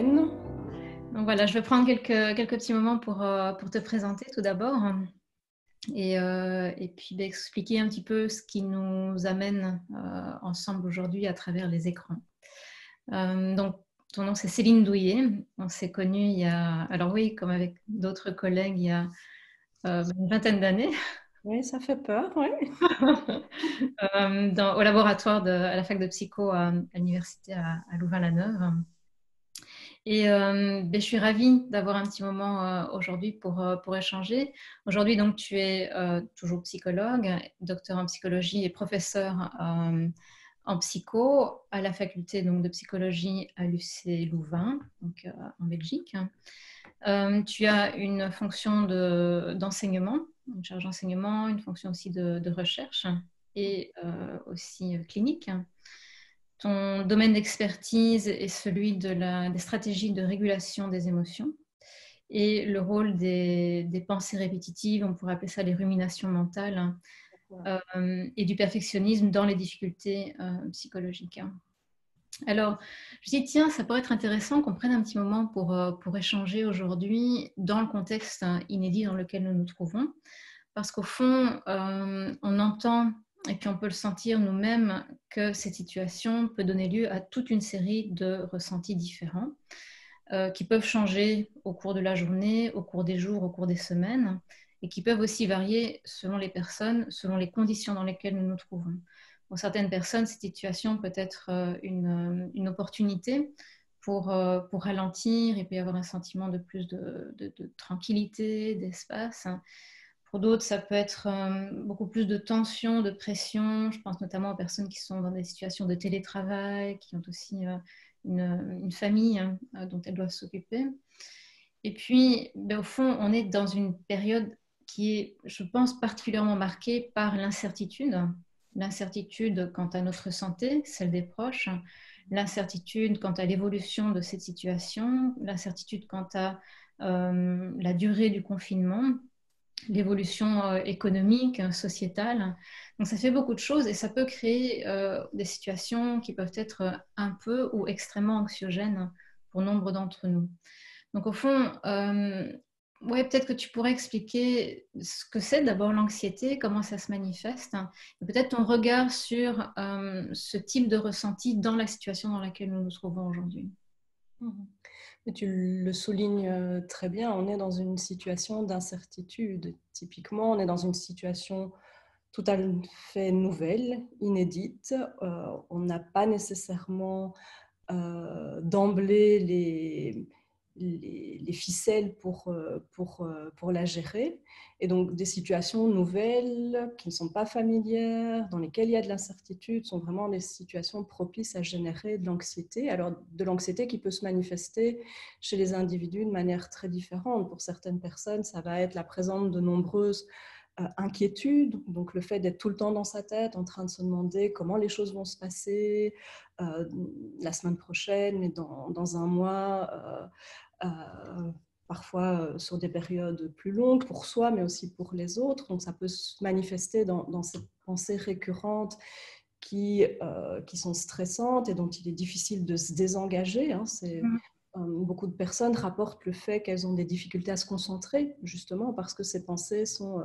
Lorraine. Donc voilà, je vais prendre quelques petits moments pour te présenter tout d'abord et puis expliquer un petit peu ce qui nous amène ensemble aujourd'hui à travers les écrans. Donc, ton nom c'est Céline Douillet. On s'est connus il y a, alors oui, comme avec d'autres collègues, il y a une vingtaine d'années Oui, ça fait peur, oui. au laboratoire à la fac de psycho à l'université à Louvain-la-Neuve. Et je suis ravie d'avoir un petit moment aujourd'hui pour échanger. Aujourd'hui, donc, tu es toujours psychologue, docteur en psychologie et professeur en psycho à la faculté donc, de psychologie à l'UC Louvain, donc, en Belgique. Tu as une fonction d'enseignement, une charge d'enseignement, une fonction aussi de recherche et aussi clinique. Ton domaine d'expertise est celui des stratégies de régulation des émotions et le rôle des pensées répétitives, on pourrait appeler ça les ruminations mentales, et du perfectionnisme dans les difficultés psychologiques. Alors, je dis, tiens, ça pourrait être intéressant qu'on prenne un petit moment pour échanger aujourd'hui dans le contexte inédit dans lequel nous nous trouvons, parce qu'au fond, on entend et puis on peut le sentir nous-mêmes que cette situation peut donner lieu à toute une série de ressentis différents qui peuvent changer au cours de la journée, au cours des jours, au cours des semaines, et qui peuvent aussi varier selon les personnes, selon les conditions dans lesquelles nous nous trouvons. Pour certaines personnes, cette situation peut être une opportunité pour ralentir et puis avoir un sentiment de plus de tranquillité, d'espace. Pour d'autres, ça peut être beaucoup plus de tension, de pression. Je pense notamment aux personnes qui sont dans des situations de télétravail, qui ont aussi une famille dont elles doivent s'occuper. Et puis, au fond, on est dans une période qui est, je pense, particulièrement marquée par l'incertitude. L'incertitude quant à notre santé, celle des proches, l'incertitude quant à l'évolution de cette situation, l'incertitude quant à la durée du confinement, l'évolution économique, sociétale. Donc ça fait beaucoup de choses et ça peut créer des situations qui peuvent être un peu ou extrêmement anxiogènes pour nombre d'entre nous. Donc au fond, ouais, peut-être que tu pourrais expliquer ce que c'est d'abord l'anxiété, comment ça se manifeste, et peut-être ton regard sur ce type de ressenti dans la situation dans laquelle nous nous trouvons aujourd'hui. Mais tu le soulignes très bien, on est dans une situation d'incertitude. Typiquement, on est dans une situation tout à fait nouvelle, inédite. On n'a pas nécessairement d'emblée les ficelles pour la gérer. Et donc, des situations nouvelles qui ne sont pas familières, dans lesquelles il y a de l'incertitude, sont vraiment des situations propices à générer de l'anxiété. Alors, de l'anxiété qui peut se manifester chez les individus de manière très différente. Pour certaines personnes, ça va être la présence de nombreuses inquiétude, donc le fait d'être tout le temps dans sa tête, en train de se demander comment les choses vont se passer la semaine prochaine, mais dans un mois, parfois sur des périodes plus longues pour soi, mais aussi pour les autres. Donc ça peut se manifester dans ces pensées récurrentes qui sont stressantes et dont il est difficile de se désengager. Beaucoup de personnes rapportent le fait qu'elles ont des difficultés à se concentrer, justement parce que ces pensées sont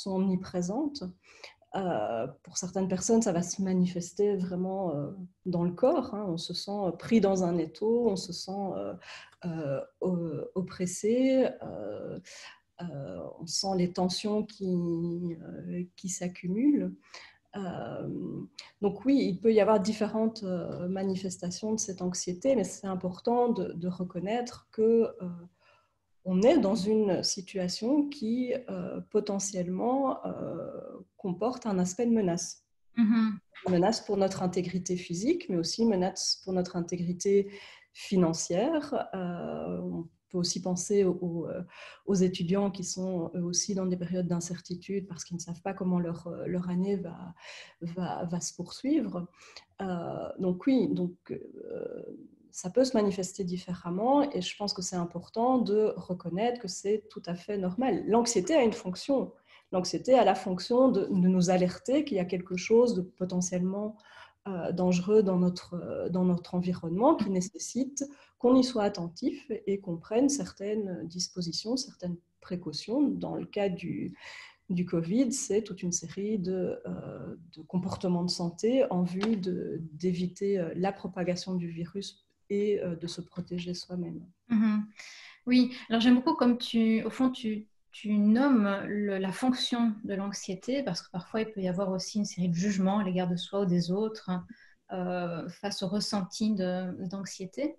omniprésentes. Pour certaines personnes, ça va se manifester vraiment dans le corps. On se sent pris dans un étau, on se sent oppressé, on sent les tensions qui s'accumulent. Donc oui, il peut y avoir différentes manifestations de cette anxiété, mais c'est important de reconnaître que on est dans une situation qui potentiellement comporte un aspect de menace. Menace pour notre intégrité physique, mais aussi menace pour notre intégrité financière. On peut aussi penser aux étudiants qui sont eux aussi dans des périodes d'incertitude parce qu'ils ne savent pas comment leur année va se poursuivre. Donc oui, ça peut se manifester différemment et je pense que c'est important de reconnaître que c'est tout à fait normal. L'anxiété a une fonction. L'anxiété a la fonction de nous alerter qu'il y a quelque chose de potentiellement dangereux dans notre environnement qui nécessitent qu'on y soit attentif et qu'on prenne certaines dispositions, certaines précautions. Dans le cas du Covid, c'est toute une série de comportements de santé en vue d'éviter la propagation du virus et de se protéger soi-même. Mm-hmm. Oui, alors j'aime beaucoup comme au fond, tu nommes la fonction de l'anxiété, parce que parfois il peut y avoir aussi une série de jugements à l'égard de soi ou des autres face au ressenti d'anxiété.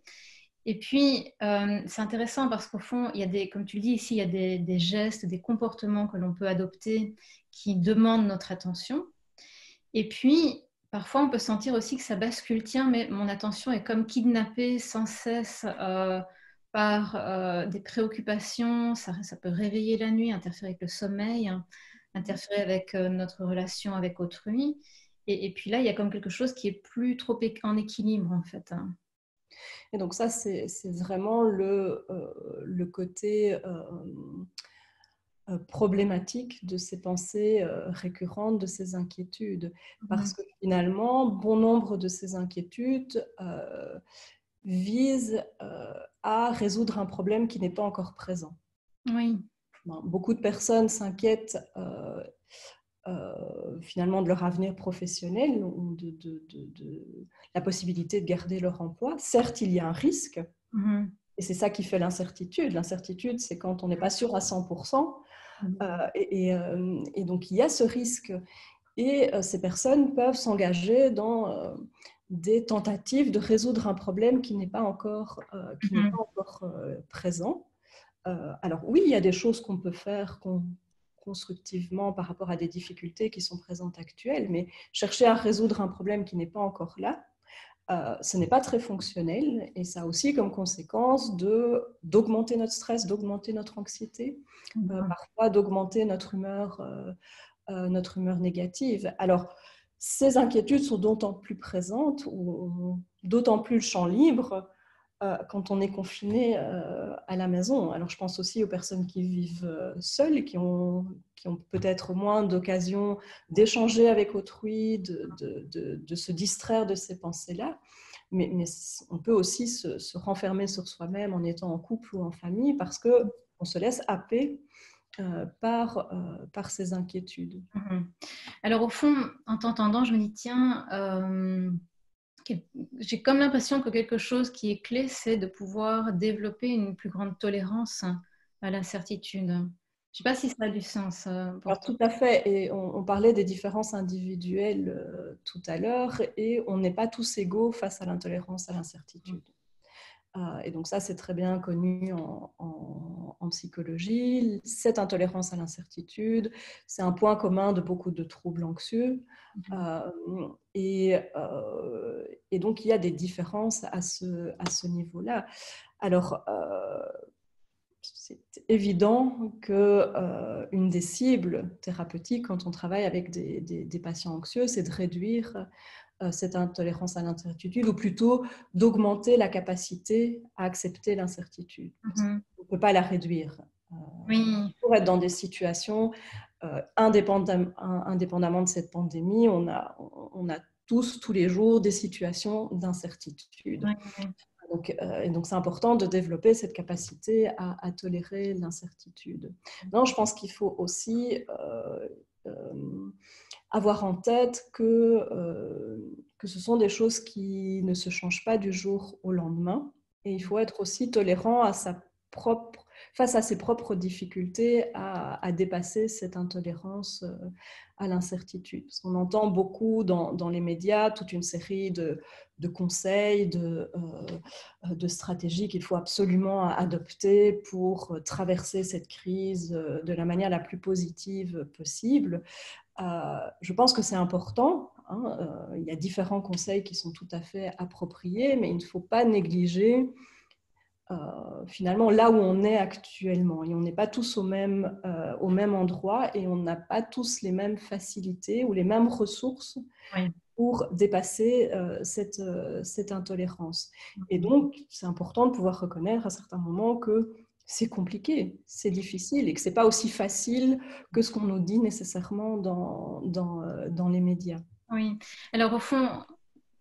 Et puis, c'est intéressant parce qu'au fond, il y a comme tu le dis ici, il y a des gestes, des comportements que l'on peut adopter qui demandent notre attention. Et puis, parfois, on peut sentir aussi que ça bascule. Tiens, mais mon attention est comme kidnappée sans cesse par des préoccupations. Ça peut réveiller la nuit, interférer avec le sommeil, interférer avec notre relation avec autrui. Et puis là, il y a comme quelque chose qui est plus trop en équilibre, en fait. Et donc ça, c'est vraiment le côté problématique de ces pensées récurrentes, de ces inquiétudes. Parce que finalement, bon nombre de ces inquiétudes visent à résoudre un problème qui n'est pas encore présent. Oui. Beaucoup de personnes s'inquiètent finalement de leur avenir professionnel ou de la possibilité de garder leur emploi. Certes, il y a un risque, et c'est ça qui fait l'incertitude. L'incertitude, c'est quand on n'est pas sûr à 100%, et donc il y a ce risque. Et ces personnes peuvent s'engager dans des tentatives de résoudre un problème qui n'est pas encore présent. Alors oui, il y a des choses qu'on peut faire constructivement par rapport à des difficultés qui sont présentes actuelles, mais chercher à résoudre un problème qui n'est pas encore là, ce n'est pas très fonctionnel, et ça a aussi comme conséquence d'augmenter notre stress, d'augmenter notre anxiété, parfois d'augmenter notre humeur négative. Alors, ces inquiétudes sont d'autant plus présentes ou d'autant plus le champ libre quand on est confiné à la maison. Alors, je pense aussi aux personnes qui vivent seules, qui ont peut-être moins d'occasions d'échanger avec autrui, de se distraire de ces pensées-là. Mais on peut aussi se renfermer sur soi-même en étant en couple ou en famille parce qu'on se laisse happer par ces inquiétudes. Alors, au fond, en t'entendant, je me dis, tiens, j'ai comme l'impression que quelque chose qui est clé, c'est de pouvoir développer une plus grande tolérance à l'incertitude. Je ne sais pas si ça a du sens pour Alors, toi. tout à fait, et on parlait des différences individuelles tout à l'heure, et on n'est pas tous égaux face à l'intolérance à l'incertitude. Et donc ça, c'est très bien connu en psychologie. Cette intolérance à l'incertitude, c'est un point commun de beaucoup de troubles anxieux. Et donc, il y a des différences à ce niveau-là. Alors, c'est évident qu'une des cibles thérapeutiques quand on travaille avec des patients anxieux, c'est de réduire cette intolérance à l'incertitude, ou plutôt d'augmenter la capacité à accepter l'incertitude. On ne peut pas la réduire. Pour être dans des situations, indépendamment de cette pandémie, on a tous les jours des situations d'incertitude. Donc, c'est important de développer cette capacité à tolérer l'incertitude. Non, je pense qu'il faut aussi avoir en tête que ce sont des choses qui ne se changent pas du jour au lendemain. Et il faut être aussi tolérant face à ses propres difficultés à dépasser cette intolérance à l'incertitude. Parce qu'on entend beaucoup dans les médias toute une série de conseils, de stratégies qu'il faut absolument adopter pour traverser cette crise de la manière la plus positive possible. Je pense que c'est important. Il y a différents conseils qui sont tout à fait appropriés, mais il ne faut pas négliger finalement là où on est actuellement. Et on n'est pas tous au même endroit, et on n'a pas tous les mêmes facilités ou les mêmes ressources pour dépasser cette intolérance. Et donc, c'est important de pouvoir reconnaître à certains moments que c'est compliqué, c'est difficile, et que ce n'est pas aussi facile que ce qu'on nous dit nécessairement dans les médias. Oui. Alors, au fond,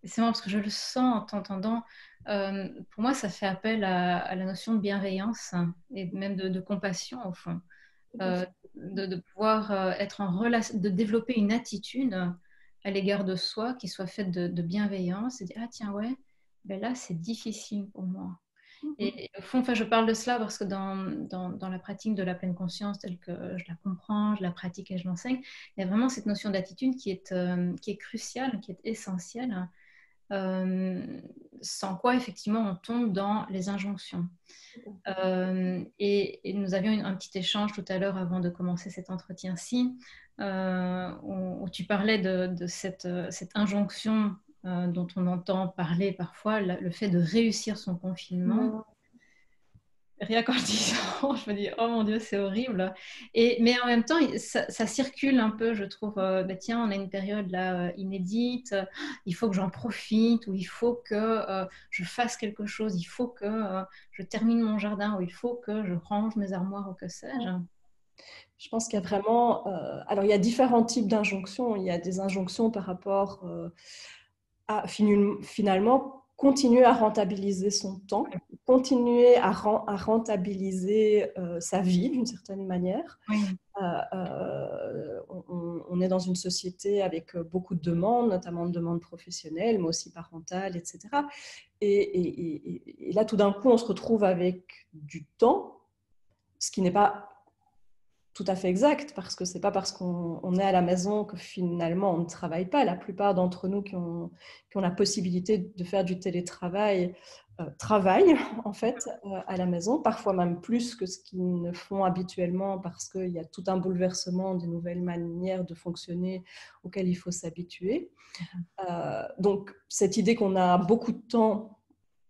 c'est marrant parce que je le sens en t'entendant. Pour moi, ça fait appel à la notion de bienveillance et même de compassion, au fond. Euh, de pouvoir être en relation, de développer une attitude à l'égard de soi qui soit faite de bienveillance et de dire, ah tiens, ouais, ben là, c'est difficile pour moi. Et au fond, enfin, je parle de cela parce que dans la pratique de la pleine conscience telle que je la comprends, je la pratique et je l'enseigne, il y a vraiment cette notion d'attitude qui est cruciale, qui est essentielle, sans quoi effectivement on tombe dans les injonctions. Et nous avions un petit échange tout à l'heure avant de commencer cet entretien-ci, où tu parlais de cette injonction dont on entend parler parfois, le fait de réussir son confinement. Rien qu'en le disant, je me dis, oh mon Dieu, c'est horrible. Mais en même temps, ça circule un peu, je trouve. Bah, tiens, on a une période là inédite, il faut que j'en profite, ou il faut que je fasse quelque chose, il faut que je termine mon jardin, ou il faut que je range mes armoires, ou que sais-je. Je pense qu'il y a vraiment... alors, il y a différents types d'injonctions. Il y a des injonctions par rapport à finalement continuer à rentabiliser son temps, continuer à rentabiliser sa vie d'une certaine manière. Oui. On est dans une société avec beaucoup de demandes, notamment de demandes professionnelles, mais aussi parentales, etc. Et là, tout d'un coup, on se retrouve avec du temps, ce qui n'est pas tout à fait exact, parce que ce n'est pas parce qu'on est à la maison que finalement on ne travaille pas. La plupart d'entre nous qui ont la possibilité de faire du télétravail travaillent en fait à la maison, parfois même plus que ce qu'ils ne font habituellement, parce qu'il y a tout un bouleversement des nouvelles manières de fonctionner auxquelles il faut s'habituer. Donc cette idée qu'on a beaucoup de temps,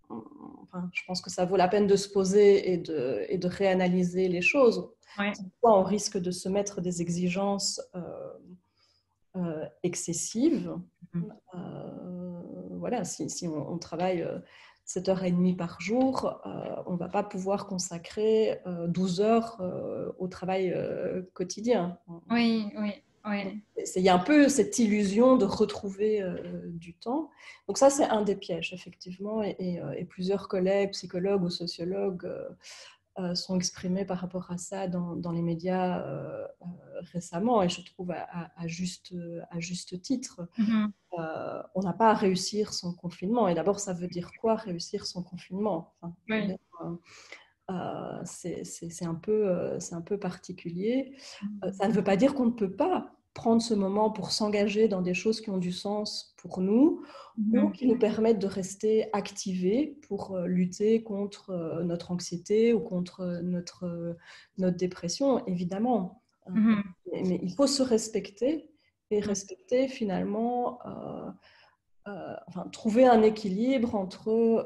enfin, je pense que ça vaut la peine de se poser et de réanalyser les choses. Ouais. On risque de se mettre des exigences excessives. Voilà, si on travaille 7h30 par jour, on ne va pas pouvoir consacrer 12 heures au travail quotidien. Oui, oui, oui. Il y a un peu cette illusion de retrouver du temps. Donc ça, c'est un des pièges, effectivement. Et plusieurs collègues, psychologues ou sociologues sont exprimés par rapport à ça dans les médias récemment, et je trouve à juste titre. On n'a pas à réussir son confinement. Et d'abord, ça veut dire quoi, réussir son confinement? Enfin, Oui. c'est un peu particulier. Ça ne veut pas dire qu'on ne peut pas prendre ce moment pour s'engager dans des choses qui ont du sens pour nous, ou qui nous permettent de rester activés pour lutter contre notre anxiété ou contre notre dépression, évidemment. Mais il faut se respecter et respecter finalement, enfin, trouver un équilibre entre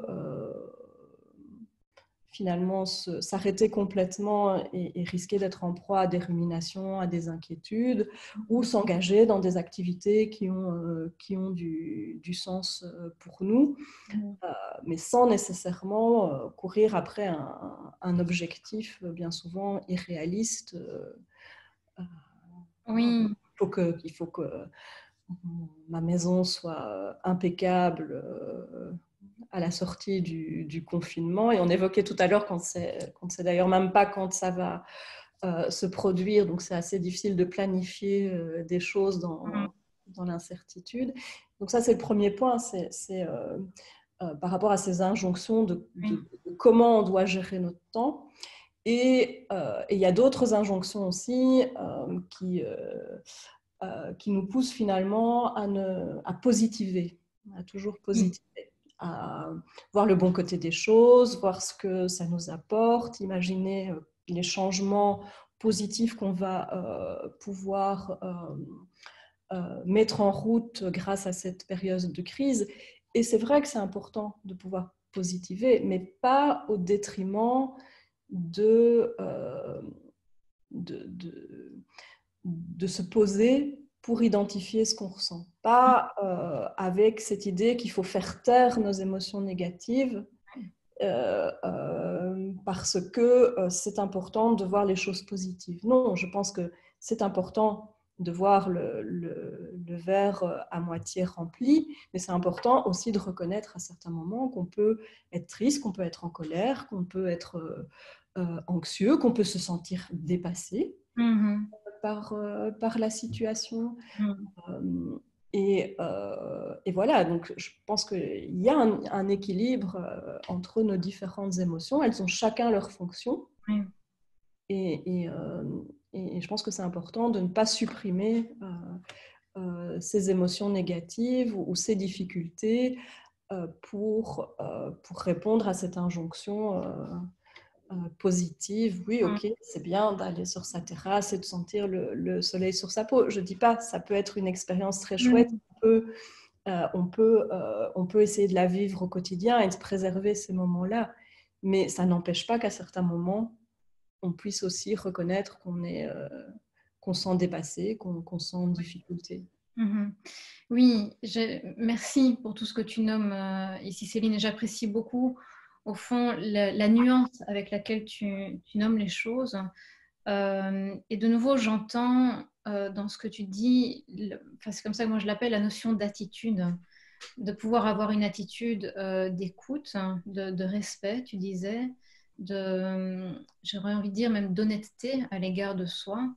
finalement s'arrêter complètement et risquer d'être en proie à des ruminations, à des inquiétudes, ou s'engager dans des activités qui ont du sens pour nous, mais sans nécessairement courir après un objectif bien souvent irréaliste. Oui. Il faut que ma maison soit impeccable à la sortie du confinement. Et on évoquait tout à l'heure qu'on ne sait d'ailleurs même pas quand ça va se produire. Donc, c'est assez difficile de planifier des choses dans l'incertitude. Donc, ça, c'est le premier point. C'est par rapport à ces injonctions de comment on doit gérer notre temps. Et il y a d'autres injonctions aussi qui nous poussent finalement à positiver, à toujours positiver, à voir le bon côté des choses, voir ce que ça nous apporte, imaginer les changements positifs qu'on va pouvoir mettre en route grâce à cette période de crise. Et c'est vrai que c'est important de pouvoir positiver, mais pas au détriment de se poser pour identifier ce qu'on ressent. Pas avec cette idée qu'il faut faire taire nos émotions négatives parce que c'est important de voir les choses positives. Non, je pense que c'est important de voir le verre à moitié rempli, mais c'est important aussi de reconnaître à certains moments qu'on peut être triste, qu'on peut être en colère, qu'on peut être anxieux, qu'on peut se sentir dépassé par la situation. Et voilà, donc je pense qu'il y a un équilibre entre nos différentes émotions. Elles ont chacun leur fonction. Oui. Et je pense que c'est important de ne pas supprimer ces émotions négatives ou ces difficultés pour répondre à cette injonction positive. Oui, ok, c'est bien d'aller sur sa terrasse et de sentir le soleil sur sa peau. Je ne dis pas, ça peut être une expérience très chouette. On peut essayer de la vivre au quotidien et de préserver ces moments-là. Mais ça n'empêche pas qu'à certains moments, on puisse aussi reconnaître qu'on sent dépassé, qu'on sent en difficulté. Oui, merci pour tout ce que tu nommes ici, Céline, et j'apprécie beaucoup, au fond, la nuance avec laquelle tu nommes les choses. Et de nouveau, j'entends dans ce que tu dis, c'est comme ça que moi je l'appelle, la notion d'attitude, de pouvoir avoir une attitude d'écoute, de respect, tu disais, j'aurais envie de dire même d'honnêteté à l'égard de soi,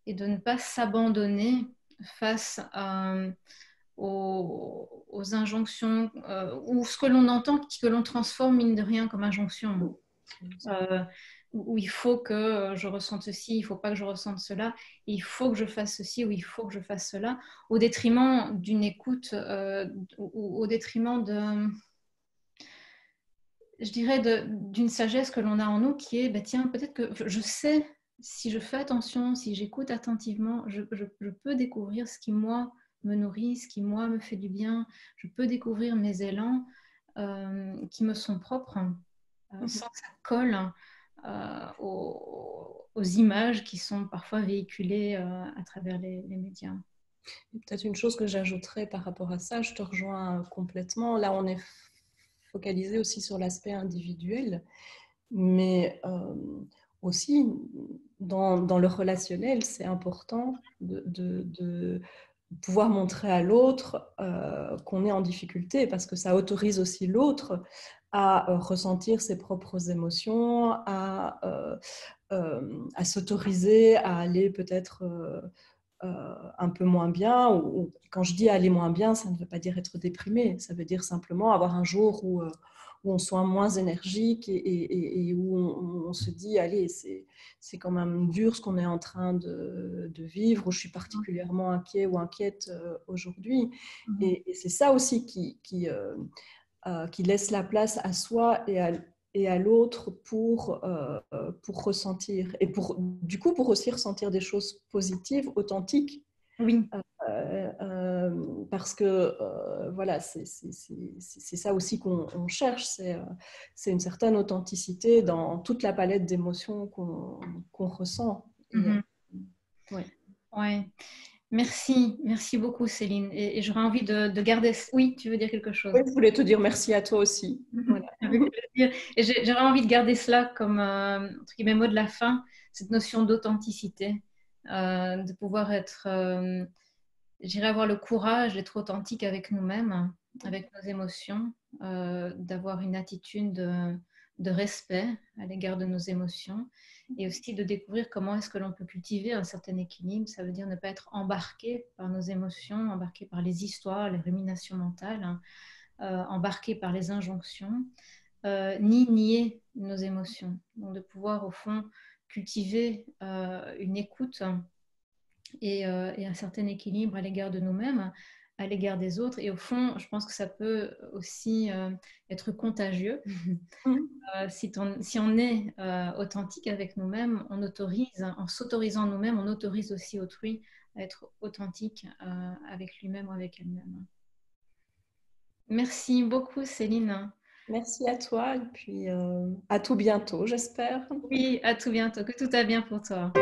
et de ne pas s'abandonner face aux injonctions ou ce que l'on entend, que l'on transforme mine de rien comme injonction. Où il faut que je ressente ceci, il ne faut pas que je ressente cela, il faut que je fasse ceci ou il faut que je fasse cela, au détriment d'une écoute, ou au détriment je dirais, d'une sagesse que l'on a en nous qui est, bah, tiens, peut-être que je sais, si je fais attention, si j'écoute attentivement, je peux découvrir ce qui, moi, me nourrit, ce qui, moi, me fait du bien. Je peux découvrir mes élans qui me sont propres, sans que ça colle aux images qui sont parfois véhiculées à travers les médias. Peut-être une chose que j'ajouterais par rapport à ça, je te rejoins complètement. Là, on est focalisé aussi sur l'aspect individuel, mais aussi dans le relationnel, c'est important de pouvoir montrer à l'autre qu'on est en difficulté, parce que ça autorise aussi l'autre à ressentir ses propres émotions, à s'autoriser à aller peut-être un peu moins bien. Ou quand je dis aller moins bien, ça ne veut pas dire être déprimé, ça veut dire simplement avoir un jour où on soit moins énergique et où on se dit, allez, c'est quand même dur ce qu'on est en train de vivre, où je suis particulièrement inquiet ou inquiète aujourd'hui. Et c'est ça aussi qui laisse la place à soi et à l'autre pour ressentir, et du coup pour aussi ressentir des choses positives, authentiques. Oui. Parce que voilà, c'est ça aussi qu'on cherche, c'est une certaine authenticité dans toute la palette d'émotions qu'on ressent. Ouais. Merci beaucoup Céline. Et j'aurais envie de garder... Oui, tu veux dire quelque chose? Oui, je voulais te dire merci à toi aussi. Voilà. Avec plaisir. Et j'aurais envie de garder cela comme entre guillemets mot de la fin, cette notion d'authenticité, de pouvoir être, j'irais avoir le courage d'être authentique avec nous-mêmes, avec nos émotions, d'avoir une attitude de respect à l'égard de nos émotions, et aussi de découvrir comment est-ce que l'on peut cultiver un certain équilibre. Ça veut dire ne pas être embarqué par nos émotions, embarqué par les histoires, les ruminations mentales, embarqué par les injonctions, ni nier nos émotions. Donc de pouvoir au fond cultiver une écoute et un certain équilibre à l'égard de nous-mêmes, à l'égard des autres. Et au fond, je pense que ça peut aussi être contagieux. Si on est authentique avec nous-mêmes, on autorise, en s'autorisant nous-mêmes, on autorise aussi autrui à être authentique avec lui-même ou avec elle-même. Merci beaucoup, Céline. Merci à toi et puis à tout bientôt, j'espère. Oui, à tout bientôt. Que tout va bien pour toi.